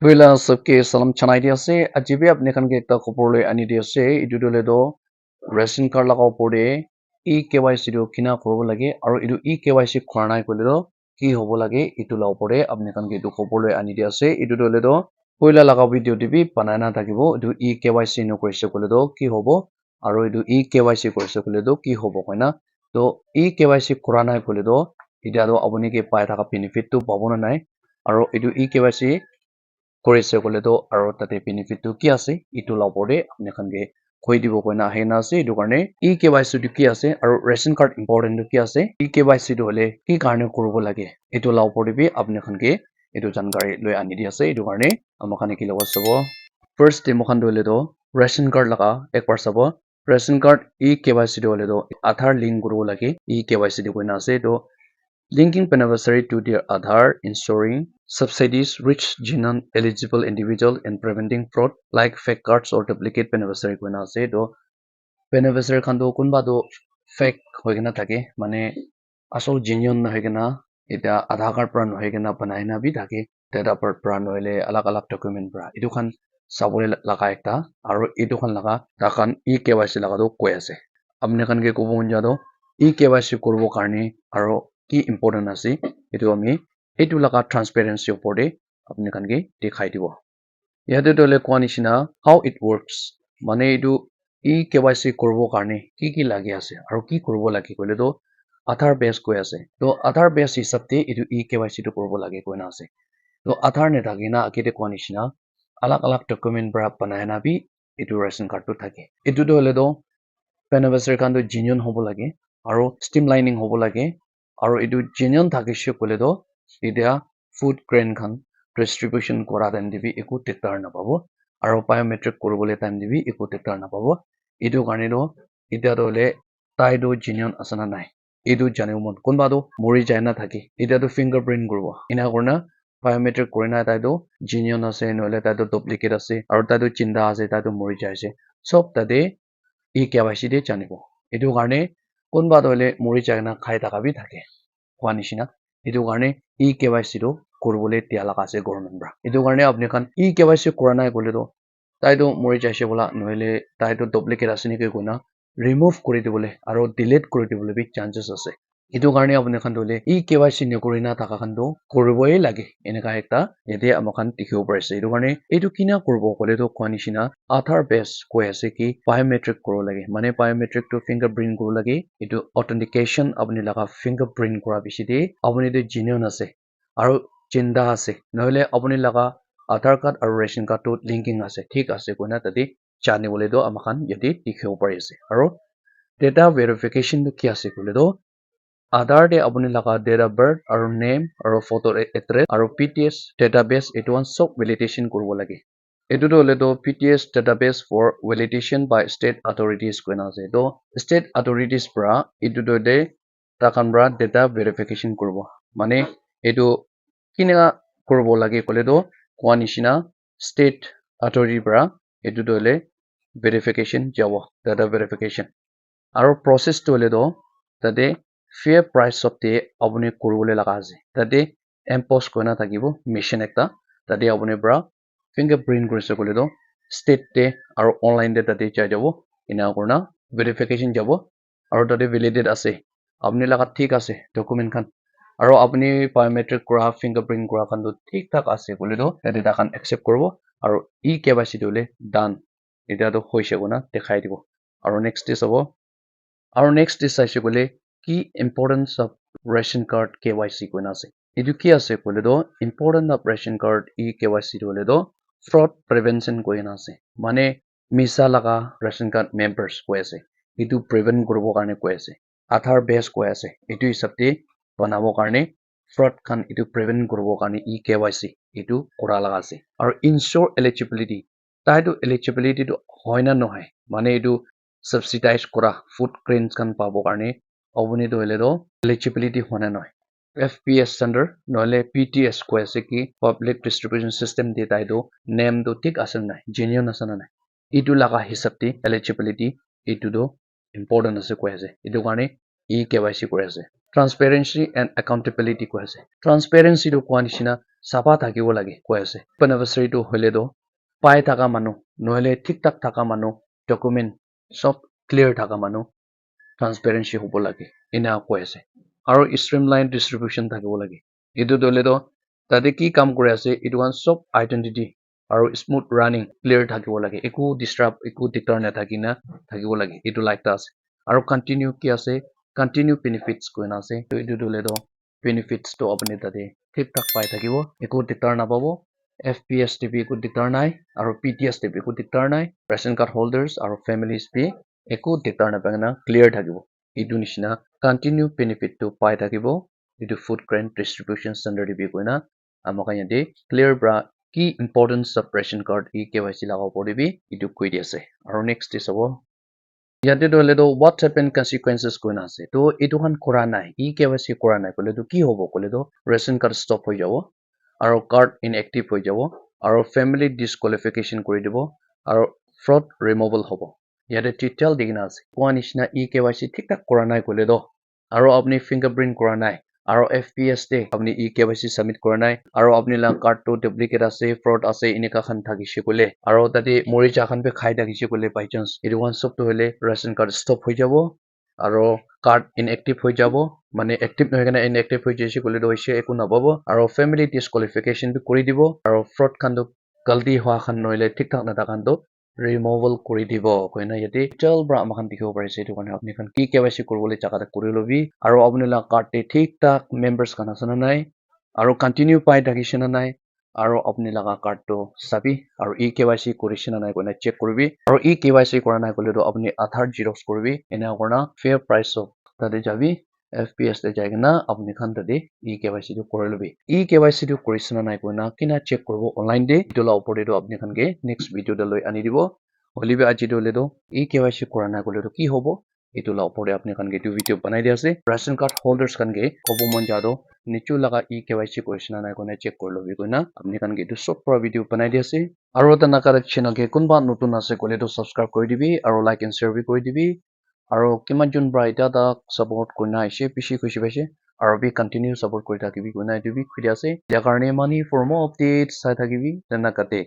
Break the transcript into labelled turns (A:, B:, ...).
A: Wela sabke salam chanai dia se ajibe apne khan ke ekta khopor loi ani dia se etu dole do ration card laga opor de eKYC do kina koribo lage aro etu eKYC khora nai koile do ki hobo lage etu la opor de apne khan ke etu khopor loi ani dia se etu dole do poila laga video de bi banai na thakibo etu eKYC no korise koile do ki hobo aro etu eKYC korise koile do ki hobo koina to eKYC khora nai koile do etia do apuni ke pai thaka benefit tu pabo na nai aro etu eKYC korise koile to aro tate benefit tu ki ase etu la opor de apne khan ke koi dibo koina ahina ase etu karne eKYC tu ki ase aro ration card important tu ki ase eKYC tu hole ki karne koribo lage etu la opor de bi apne khan ke etu jankari loi ani di ase etu karne amakhan ki logo sabo first de mokhan dole do ration card laga ekbar sabo ration card eKYC tu hole do Aadhaar link koribo lage eKYC de koina ase to linking beneficiary to their Aadhaar, ensuring subsidies reach genuine eligible individual and preventing fraud like fake cards or duplicate beneficiary koina ase to beneficiary khan do kunba do fake hoigena thake mane asol genuine na hoigena eta Aadhaar card pra no hoigena banai na bi thake data birth pra noile alag alag document pra etu khan sabole laga ekta aro etu khan laga ta khan eKYC laga do koi ase apne khan ke kobo unja do eKYC koribo karne aro ki important ase etu ami etu laga transparency opor de apne khan ke dekhai dibo yate dole kwa nishina how it works mane etu eKYC koribo karne ki lagi ase aro ki koribo lage koile to Aadhaar base koi ase to Aadhaar base hisab te etu eKYC tu koribo lage koina ase to Aadhaar ne thake na akete kwa nishina alag alag document pra banai na bi etu ration card tu thake etu to hole do beneficiary khan to genuine hobo lage aro streamlining hobo lage aro etu genuine thakishe kole do etia food grain khan distribution kora time de bi eku tektar na pabo aro biometric koribole time de bi eku tektar na pabo etu karne do etia do hole tai do genuine asana nai etu janibo mon kunba do mori jai na thake etia do fingerprint koribo ina korna biometric korina tai do genuine ase noile tai do duplicate ase aro tai do chinda ase tai do mori jai ase sob tate eKYC de janibo etu karne kunba do hole mori jai na khai thaka bi thake kwa nishina etu karne eKYC do koribole dia laga ase government pra etu karne apne khan eKYC kora nai kole do tai do mori jaise bola noile tai do duplicate ase niki koina remove kori dibole aro delete kori dibole bi chances ase etu karne apne khan dole eKYC nakorina thaka khan do koriboi lage eneka ekta yate amakhan dikhibo pare ase etu karne etu kina koribo kole to kwa nishina Aadhaar base koi ase ki biometric koribo lage mane biometric to fingerprint koribo lage etu authentication apni laga fingerprint kora bishi de apni de genuine ase aro chinda ase noile apni laga Aadhaar card aro ration card to linking ase thik ase koina tate janibole do amakhan yate dikhibo pare ase aro data verification to ki ase kole do Aadhaar de apni laga date of birth aro name aro photo address aro PTS database etu one sob validation koribo lage etu to hole to PTS database for validation by state authorities koina ase to state authorities pra etu to de takhan pra data verification koribo mane etu kina koribo lage kole to kwa nishina state authority pra etu to hole verification jabo data verification aro process to hole to tate fair price of te apuni koribole laga ase tate impose koina thakibo machine ekta tate apuni pra fingerprint korise kole to state te aro online te tate jai jabo ina korna verification jabo aro tate validate ase apni laga thik ase document khan aro apni biometric kora fingerprint kora khan to thik thak ase kole to tate takhan accept koribo aro eKYC to hole done eta to hoise kona dekhai dibo aro next is abo aro next is saise kole ki importance of ration card KYC koina ase etu ki ase kole do important of ration card eKYC to hole do fraud prevention koina ase mane misa laga ration card members koi ase etu prevent koribo karne koi ase Aadhaar base koi ase etu hisab te banabo karne fraud khan etu prevent koribo karne eKYC etu kora laga ase aro ensure eligibility tai to eligibility to hoy na nohai mane etu subsidize kora food grains khan pabo karne apuni to hole do eligibility hona noy FPS standard noile PTS koi ase ki public distribution system de tai do name do thik ase nai genuine ase nai etu laga hisab te eligibility etu do important ase koi ase etu karne eKYC koi ase transparency and accountability কৈ আছে ট্ৰান্সপেৰেন্সিটো কোৱা নিচিনা চাফা থাকিব লাগে কৈ আছে এনিভাৰ্চাৰীটো হ'লেতো পাই থকা মানুহ নহ'লে ঠিক ঠাক থকা মানুহ ডকুমেণ্ট চব ক্লিয়াৰ থকা মানুহ ট্ৰান্সপেৰেন্সি হ'ব লাগে এনে কৈ আছে আৰু ষ্ট্ৰীমলাইন ডিষ্ট্ৰিবিউশ্যন থাকিব লাগে এইটো হ'লেতো তাতে কি কাম কৰি আছে এইটো চব আইডেণ্টিটি আৰু স্মুথ ৰানিং ক্লিয়াৰ থাকিব লাগে একো ডিষ্টাৰ্ব একো দিগদাৰ নাথাকি না থাকিব লাগে এইটো লাইকটা আছে আৰু কণ্টিনিউ কি আছে কণ্টিনিউ বেনিফিটছ কৈ না আছে এইটো হ'লেতো বেনিফিটছটো আপুনি তাতে ঠিক ঠাক পাই থাকিব একো দিগদাৰ নাপাব FPS TP একো দিগদাৰ নাই আৰু PTS TP একো দিগদাৰ নাই ৰেচন কাৰ্ড হোল্ডাৰ্ছ আৰু ফেমিলিজ বি একো দিগদাৰ নাপায় না ক্লিয়াৰ থাকিব এইটো নিচিনা কণ্টিনিউ বেনিফিটটো পাই থাকিব এইটো ফুড গ্ৰেইন ডিষ্ট্ৰিবিউশ্যন ষ্টেণ্ডাৰ্ড বি কৈ না আমাক ইয়াতে ক্লিয়াৰ পৰা কি importance of ration card KYC লগাব পাৰিবি এইটো কৈ দি আছে আৰু নেক্সট চাব ইয়াতে হ'লেতো what happen consequences কৈ না আছে তো এইটোখন কৰা নাই KYC কৰা নাই ক'লেতো কি হ'ব ক'লেতো ৰেচন কাৰ্ড ষ্টপ হৈ যাব আৰু কাৰ্ড ইনএক্টিভ হৈ যাব আৰু ফেমিলি ডিছকুৱালিফিকেশ্যন কৰি দিব আৰু ফ্ৰড ৰিমুভেল হ'ব ইয়াতে ডিটেইল দি কিনা আছে কোৱা নিচিনা KYC ঠিক ঠাক কৰা নাই ক'লেতো আৰু আপুনি ফিংগাৰপ্ৰিণ্ট কৰা নাই আৰু FPS তে আপুনি KYC সাবমিট কৰা নাই আৰু আপুনি লা কাৰ্ডটো ডুপ্লিকেট আছে ফ্ৰড আছে এনেকা খান থাকিছে ক'লে আৰু তাতে মৰি যাখান বে খাই থাকিছে ক'লে বাই চান্স এইটো ওৱান ষ্টপটো হ'লে ৰেচন কাৰ্ড ষ্টপ হৈ যাব আৰু কাৰ্ড ইনএক্টিভ হৈ যাব মানে এক্টিভ নহয় কাৰণে ইনএক্টিভ হৈ যাইছে ক'লে হৈছে একো নাপাব আৰু ফেমিলি ডিছকুৱালিফিকেশ্যনটো কৰি দিব আৰু ফ্ৰড খানটো গলতি হোৱা খান নহ'লে ঠিক ঠাক নাথাকানটো ৰিমুভেল কৰি দিব কৈ না ইয়াতে ডিটেইল পৰা আমাক দেখিব পাৰিছে এইটো কাৰণে আপুনি কি KYC কৰিবলৈ জাগাতে কৰি ল'বি আৰু আপুনি লা কাৰ্ডতে ঠিক ঠাক মেম্বাৰ্ছ খান আছে না নাই আৰু কণ্টিনিউ পাই থাকিছে না নাই আৰু আপুনি লগা কাৰ্ডটো চাবি আৰু KYC কৰিছে না নাই কৈ না চেক কৰিবি আৰু KYC কৰা নাই ক'লেতো আপুনি আধাৰ জেৰক্স কৰিবি এনে কৰা ফেয়াৰ প্ৰাইচত তাতে যাবি FPS তে যাই কিনা আপুনি খান তাতে KYC টো কৰি ল'বি KYC টো কৰিছে না নাই কৈ না কিনা চেক কৰিব অনলাইন দে এইটো লা ওপৰতে আপুনি খানকে নেক্সট ভিডিঅ'তে লৈ আনি দিব হলিবি আজি হ'লেতো KYC কৰা নাই ক'লেতো কি হ'ব এইটো লা ওপৰতে আপুনি খানকে এইটো ভিডিঅ' বনাই দিয়া আছে ৰেচন কাৰ্ড হোল্ডাৰ্ছ খানকে ক'ব মন যাদো নিচু লগা KYC কৰিছে না নাই কৈ না চেক কৰি ল'বি কৈ না আপুনি খানকে এইটো চব পৰা ভিডিঅ' বনাই দিয়া আছে আৰু এটা নাকাৰে চেনেলকে কোনবা নতুন আছে ক'লেতো ছাবস্ক্ৰাইব কৰি দিবি আৰু লাইক এণ্ড শ্বেয়াৰ কৰি দিবি আৰু কিমান জন পৰা এটা তাক সাপোৰ্ট কৰি না আহিছে পিছি খুশি পাইছে আৰু বি কণ্টিনিউ সাপোৰ্ট কৰি থাকিবি কৈ না এইটো বি খুদি আছে ইয়াৰ কাৰণে মানি ফৰ more updates চাই থাকিবি তেনেকাতে